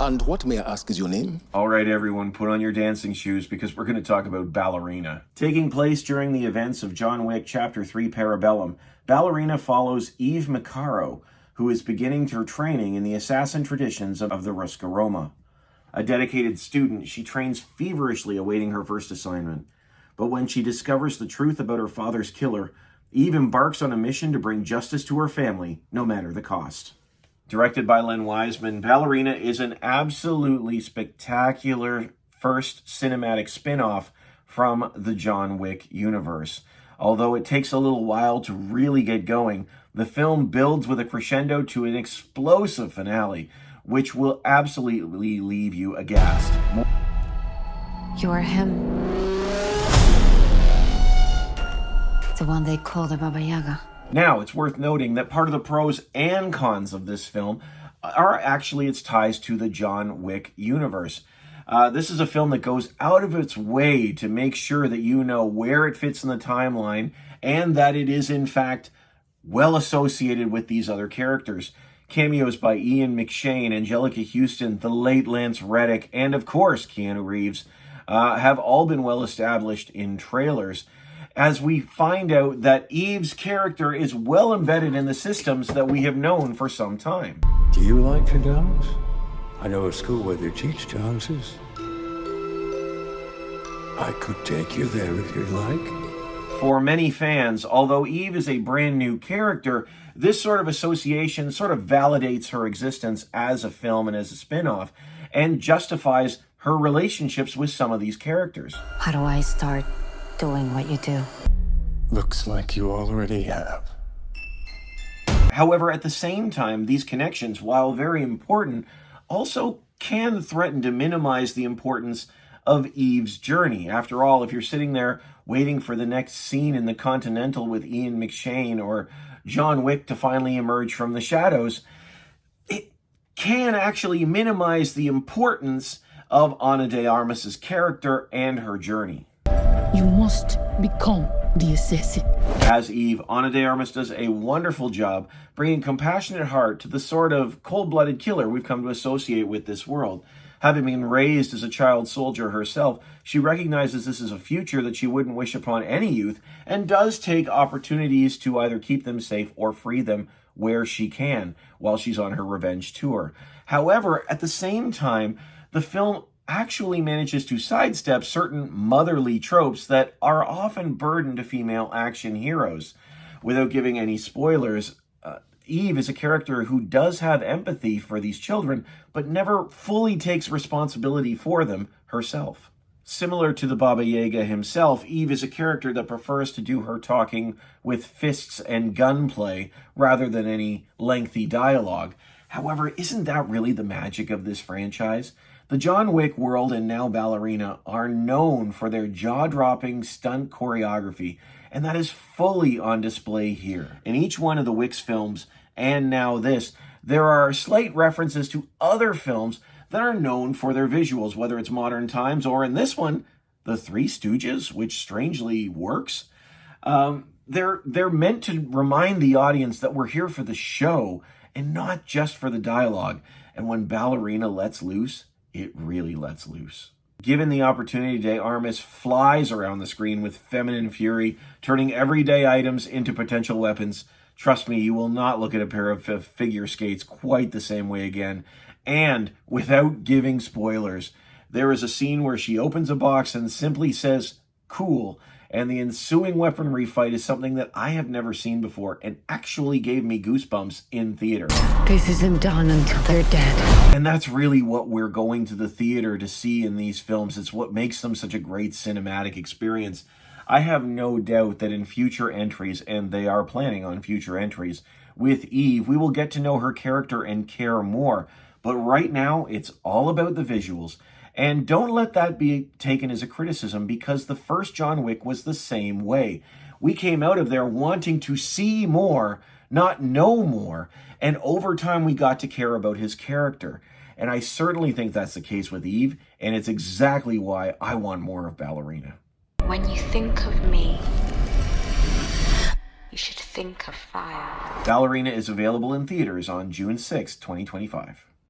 And what, may I ask, is your name? All right, everyone, put on your dancing shoes because we're going to talk about Ballerina. Taking place during the events of John Wick Chapter 3 Parabellum, Ballerina follows Eve Macarro, who is beginning her training in the assassin traditions of the Ruska Roma. A dedicated student, she trains feverishly awaiting her first assignment. But when she discovers the truth about her father's killer, Eve embarks on a mission to bring justice to her family, no matter the cost. Directed by Len Wiseman, Ballerina is an absolutely spectacular first cinematic spin-off from the John Wick universe. Although it takes a little while to really get going, the film builds with a crescendo to an explosive finale, which will absolutely leave you aghast. You're him. The one they call the Baba Yaga. Now, it's worth noting that part of the pros and cons of this film are actually its ties to the John Wick universe. This is a film that goes out of its way to make sure that you know where it fits in the timeline and that it is, in fact, well associated with these other characters. Cameos by Ian McShane, Angelica Houston, the late Lance Reddick, and of course Keanu Reeves have all been well established in trailers, as we find out that Eve's character is well embedded in the systems that we have known for some time. Do you like pajamas? I know a school where they teach dances. I could take you there if you'd like. For many fans, although Eve is a brand new character, this sort of association sort of validates her existence as a film and as a spin-off, and justifies her relationships with some of these characters. How do I start doing what you do? Looks like you already have. However, at the same time, these connections, while very important, also can threaten to minimize the importance of Eve's journey. After all, if you're sitting there waiting for the next scene in the Continental with Ian McShane or John Wick to finally emerge from the shadows, it can actually minimize the importance of Ana de Armas' character and her journey. You must become the assassin. As Eve, Ana de Armas does a wonderful job bringing compassionate heart to the sort of cold-blooded killer we've come to associate with this world. Having been raised as a child soldier herself, she recognizes this is a future that she wouldn't wish upon any youth, and does take opportunities to either keep them safe or free them where she can while she's on her revenge tour. However, at the same time, the film actually manages to sidestep certain motherly tropes that are often burdened to female action heroes. Without giving any spoilers, Eve is a character who does have empathy for these children, but never fully takes responsibility for them herself. Similar to the Baba Yaga himself, Eve is a character that prefers to do her talking with fists and gunplay rather than any lengthy dialogue. However, isn't that really the magic of this franchise? The John Wick world and now Ballerina are known for their jaw-dropping stunt choreography, and that is fully on display here. In each one of the Wick's films, and now this, there are slight references to other films that are known for their visuals, whether it's Modern Times or, in this one, The Three Stooges, which strangely works. They're meant to remind the audience that we're here for the show and not just for the dialogue. And when Ballerina lets loose, it really lets loose. Given the opportunity, de Armas flies around the screen with feminine fury, turning everyday items into potential weapons. Trust me, you will not look at a pair of figure skates quite the same way again. And without giving spoilers, there is a scene where she opens a box and simply says, "Cool," and the ensuing weaponry fight is something that I have never seen before and actually gave me goosebumps in theater. This isn't done until they're dead. And that's really what we're going to the theater to see in these films. It's what makes them such a great cinematic experience. I have no doubt that in future entries, and they are planning on future entries, with Eve, we will get to know her character and care more. But right now, it's all about the visuals. And don't let that be taken as a criticism, because the first John Wick was the same way. We came out of there wanting to see more, not know more, and over time we got to care about his character. And I certainly think that's the case with Eve, and it's exactly why I want more of Ballerina. When you think of me, you should think of fire. Ballerina is available in theaters on June 6, 2025.